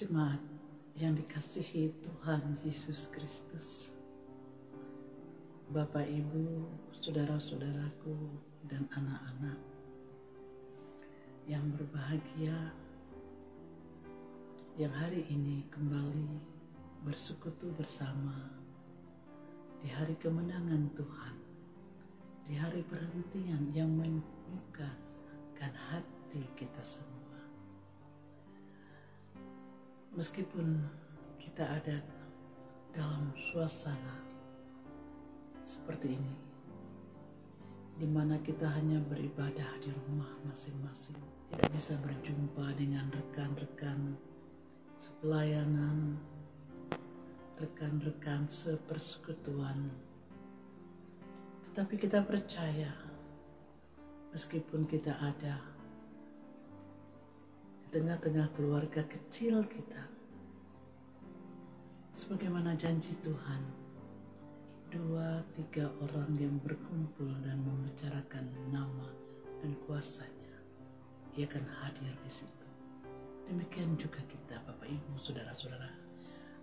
Jemaat yang dikasihi Tuhan Yesus Kristus, Bapak, Ibu, saudara-saudaraku, dan anak-anak yang berbahagia, yang hari ini kembali bersekutu bersama di hari kemenangan Tuhan, di hari perhentian yang menyukakan hati kita semua. Meskipun kita ada dalam suasana seperti ini, di mana kita hanya beribadah di rumah masing-masing, tidak bisa berjumpa dengan rekan-rekan sepelayanan, rekan-rekan sepersekutuan, tetapi kita percaya meskipun kita ada di tengah-tengah keluarga kecil kita, sebagaimana janji Tuhan, 2-3 orang yang berkumpul dan membicarakan nama dan kuasa-Nya, Ia akan hadir di situ. Demikian juga kita, Bapak, Ibu, saudara-saudara,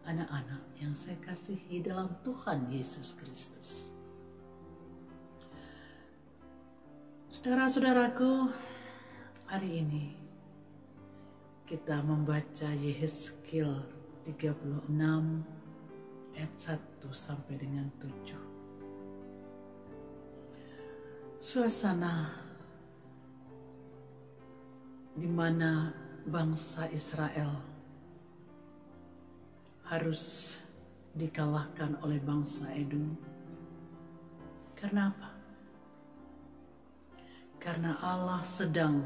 anak-anak yang saya kasihi dalam Tuhan Yesus Kristus. Saudara-saudaraku, hari ini kita membaca Yehezkiel 36 ayat 1 sampai dengan 7. Suasana di mana bangsa Israel harus dikalahkan oleh bangsa Edom. Karena apa? Karena Allah sedang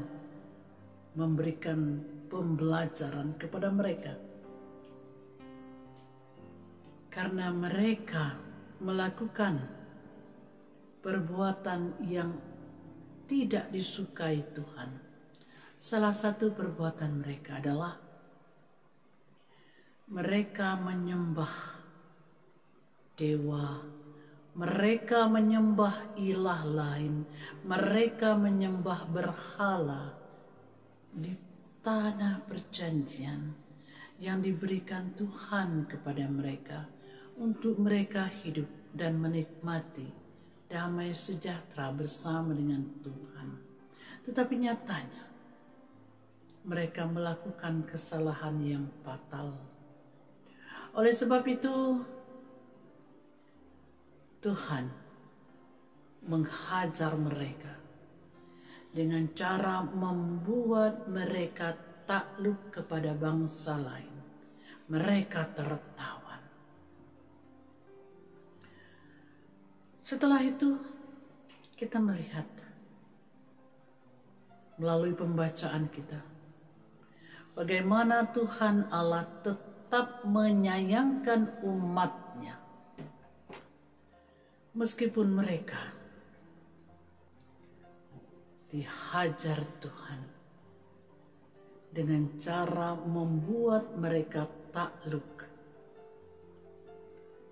memberikan pembelajaran kepada mereka. Karena mereka melakukan perbuatan yang tidak disukai Tuhan. Salah satu perbuatan mereka adalah mereka menyembah dewa, mereka menyembah ilah lain, mereka menyembah berhala di tanah perjanjian yang diberikan Tuhan kepada mereka untuk mereka hidup dan menikmati damai sejahtera bersama dengan Tuhan. Tetapi nyatanya mereka melakukan kesalahan yang fatal. Oleh sebab itu Tuhan menghajar mereka dengan cara membuat mereka takluk kepada bangsa lain. Mereka tertawan. Setelah itu kita melihat melalui pembacaan kita bagaimana Tuhan Allah tetap menyayangkan umat-Nya meskipun mereka dihajar Tuhan dengan cara membuat mereka takluk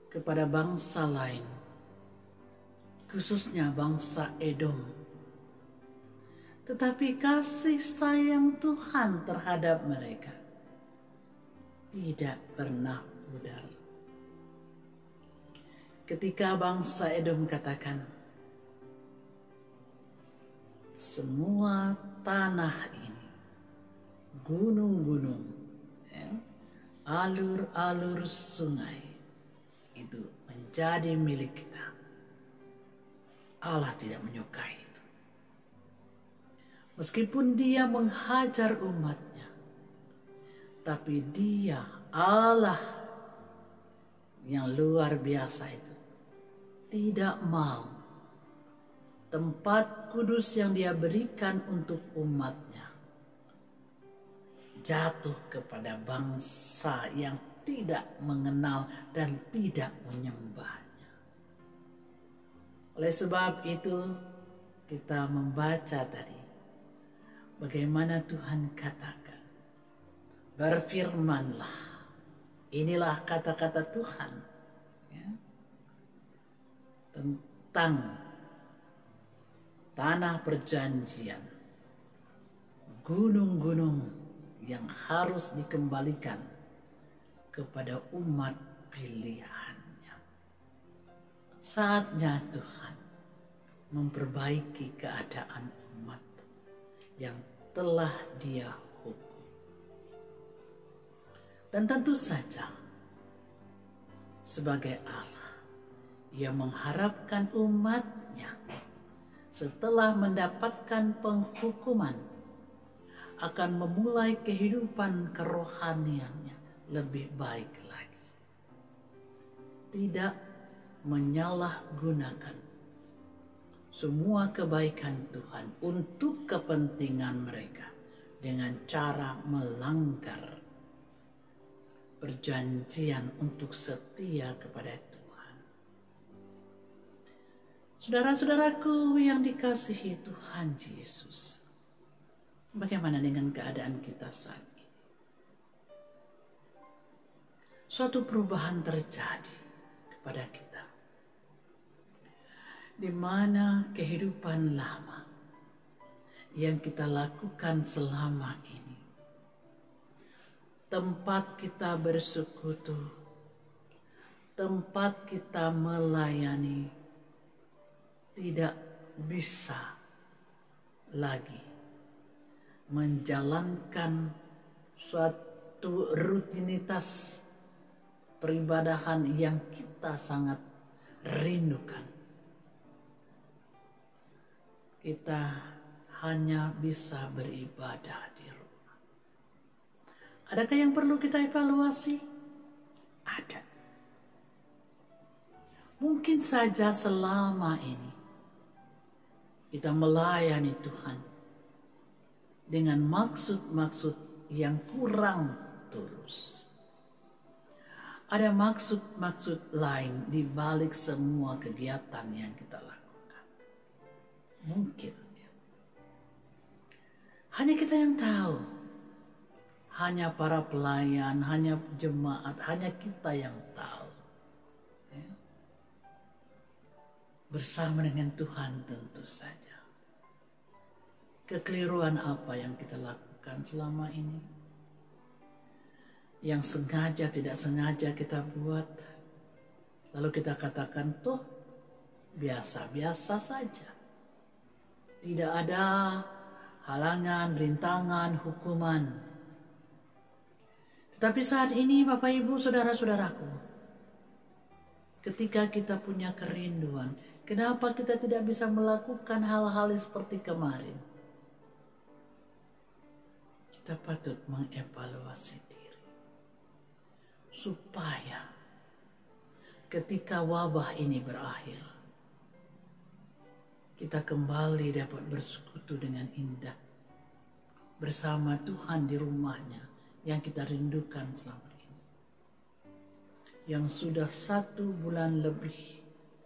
kepada bangsa lain, khususnya bangsa Edom. Tetapi kasih sayang Tuhan terhadap mereka tidak pernah pudar. Ketika bangsa Edom katakan, semua tanah ini, gunung-gunung, alur-alur sungai, itu menjadi milik kita. Allah tidak menyukai itu. Meskipun Dia menghajar umat-Nya, tapi Dia, Allah yang luar biasa itu, tidak mau tempat kudus yang Dia berikan untuk umat-Nya jatuh kepada bangsa yang tidak mengenal dan tidak menyembahnya. Oleh sebab itu kita membaca tadi bagaimana Tuhan katakan, berfirmanlah. Inilah kata-kata Tuhan ya, tentang tanah perjanjian, gunung-gunung yang harus dikembalikan kepada umat pilihannya. Saatnya Tuhan memperbaiki keadaan umat yang telah Dia hukum. Dan tentu saja sebagai Allah, Ia mengharapkan umatnya setelah mendapatkan penghukuman akan memulai kehidupan kerohaniannya lebih baik lagi. Tidak menyalahgunakan semua kebaikan Tuhan untuk kepentingan mereka dengan cara melanggar perjanjian untuk setia kepada Tuhan. Saudara-saudaraku yang dikasihi Tuhan Yesus, bagaimana dengan keadaan kita saat ini? Suatu perubahan terjadi kepada kita, di mana kehidupan lama yang kita lakukan selama ini, tempat kita bersekutu, tempat kita melayani, tidak bisa lagi menjalankan suatu rutinitas peribadahan yang kita sangat rindukan. Kita hanya bisa beribadah di rumah. Adakah yang perlu kita evaluasi? Ada. Mungkin saja selama ini kita melayani Tuhan dengan maksud-maksud yang kurang tulus. Ada maksud-maksud lain di balik semua kegiatan yang kita lakukan. Mungkin ya. Hanya kita yang tahu. Hanya para pelayan, hanya jemaat, hanya kita yang tahu. Ya. Bersama dengan Tuhan tentu saja. Kekeliruan apa yang kita lakukan selama ini? Yang sengaja tidak sengaja kita buat, lalu kita katakan toh biasa-biasa saja, tidak ada halangan, rintangan, hukuman. Tetapi saat ini Bapak Ibu Saudara-saudaraku, ketika kita punya kerinduan, kenapa kita tidak bisa melakukan hal-hal seperti kemarin? Kita patut mengevaluasi diri supaya ketika wabah ini berakhir, kita kembali dapat bersekutu dengan indah bersama Tuhan di rumahnya yang kita rindukan selama ini, yang sudah 1 bulan lebih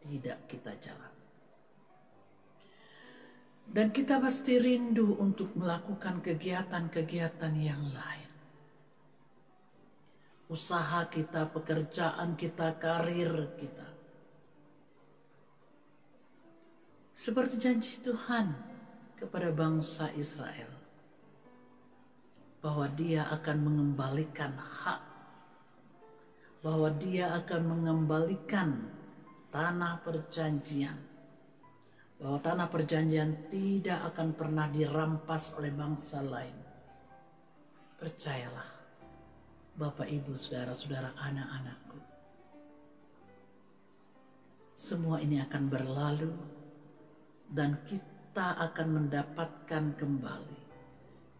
tidak kita jalan. Dan kita pasti rindu untuk melakukan kegiatan-kegiatan yang lain. Usaha kita, pekerjaan kita, karir kita. Seperti janji Tuhan kepada bangsa Israel, bahwa Dia akan mengembalikan hak, bahwa Dia akan mengembalikan tanah perjanjian, bahwa tanah perjanjian tidak akan pernah dirampas oleh bangsa lain. Percayalah Bapak, Ibu, Saudara-saudara, anak-anakku, semua ini akan berlalu dan kita akan mendapatkan kembali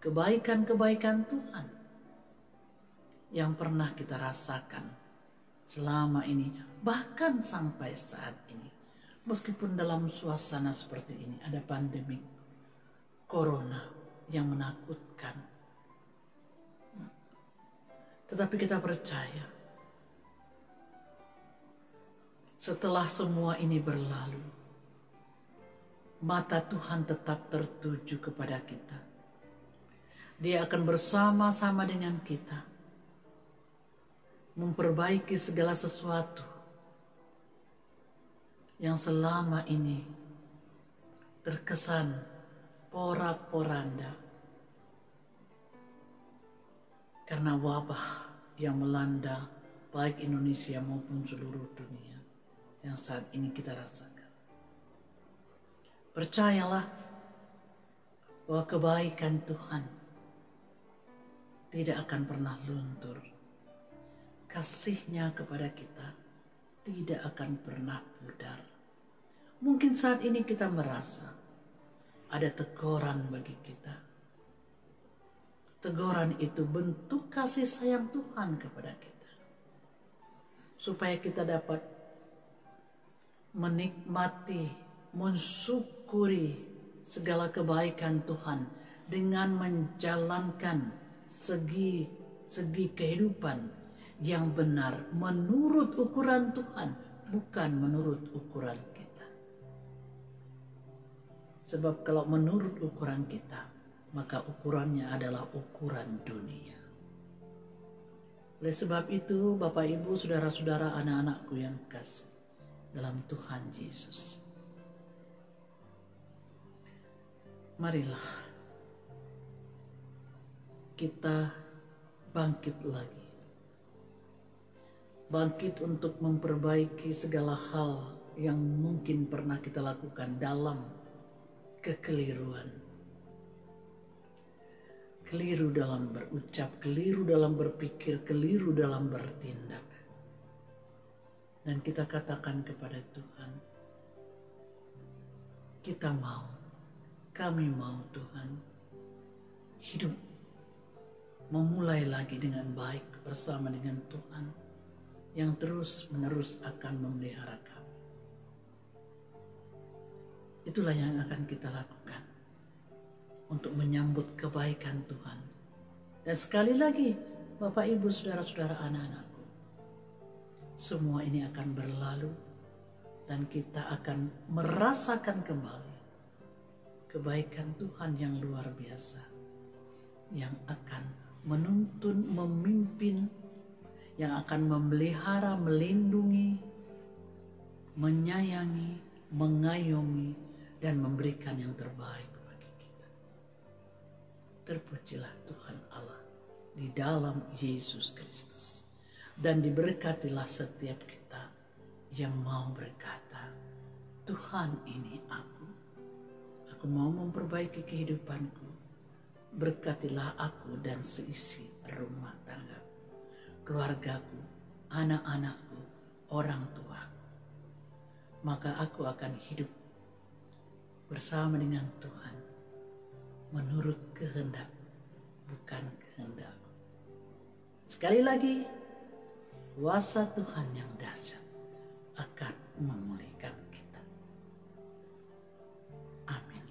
kebaikan-kebaikan Tuhan yang pernah kita rasakan selama ini, bahkan sampai saat ini. Meskipun dalam suasana seperti ini ada pandemi corona yang menakutkan, tetapi kita percaya setelah semua ini berlalu, mata Tuhan tetap tertuju kepada kita. Dia akan bersama-sama dengan kita memperbaiki segala sesuatu yang selama ini terkesan porak-poranda karena wabah yang melanda baik Indonesia maupun seluruh dunia yang saat ini kita rasakan. Percayalah bahwa kebaikan Tuhan tidak akan pernah luntur. Kasih-Nya kepada kita tidak akan pernah pudar. Mungkin saat ini kita merasa ada teguran bagi kita. Teguran itu bentuk kasih sayang Tuhan kepada kita. Supaya kita dapat menikmati, mensyukuri segala kebaikan Tuhan dengan menjalankan segi kehidupan yang benar menurut ukuran Tuhan, bukan menurut ukuran kita. Sebab kalau menurut ukuran kita, maka ukurannya adalah ukuran dunia. Oleh sebab itu, Bapak, Ibu, saudara-saudara, anak-anakku yang kasih dalam Tuhan Yesus, marilah kita bangkit lagi. Bangkit untuk memperbaiki segala hal yang mungkin pernah kita lakukan dalam kekeliruan. Keliru dalam berucap, keliru dalam berpikir, keliru dalam bertindak. Dan kita katakan kepada Tuhan, kami mau Tuhan, hidup memulai lagi dengan baik bersama dengan Tuhan yang terus menerus akan memelihara kami. Itulah yang akan kita lakukan untuk menyambut kebaikan Tuhan. Dan sekali lagi, Bapak, Ibu, saudara-saudara, anak-anakku, semua ini akan berlalu dan kita akan merasakan kembali kebaikan Tuhan yang luar biasa, yang akan menuntun, memimpin, yang akan memelihara, melindungi, menyayangi, mengayomi, dan memberikan yang terbaik bagi kita. Terpujilah Tuhan Allah di dalam Yesus Kristus. Dan diberkatilah setiap kita yang mau berkata, Tuhan, ini aku mau memperbaiki kehidupanku. Berkatilah aku dan seisi rumah tanggaku, keluargaku, anak-anakku, orang tuaku. Maka aku akan hidup bersama dengan Tuhan menurut kehendak, bukan kehendakku. Sekali lagi, kuasa Tuhan yang dahsyat akan memulihkan kita. Amin.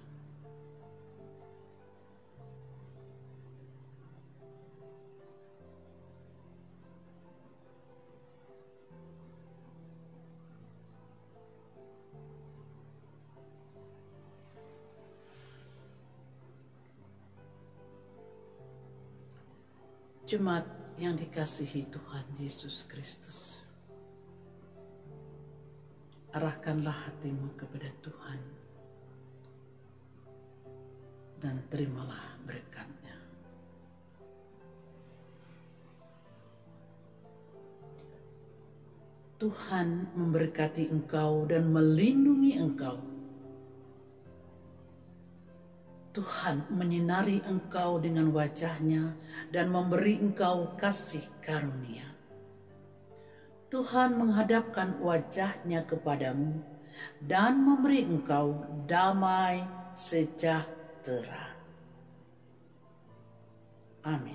Jemaat yang dikasihi Tuhan Yesus Kristus, arahkanlah hatimu kepada Tuhan dan terimalah berkat-Nya. Tuhan memberkati engkau dan melindungi engkau. Tuhan menyinari engkau dengan wajah-Nya dan memberi engkau kasih karunia. Tuhan menghadapkan wajah-Nya kepadamu dan memberi engkau damai sejahtera. Amin.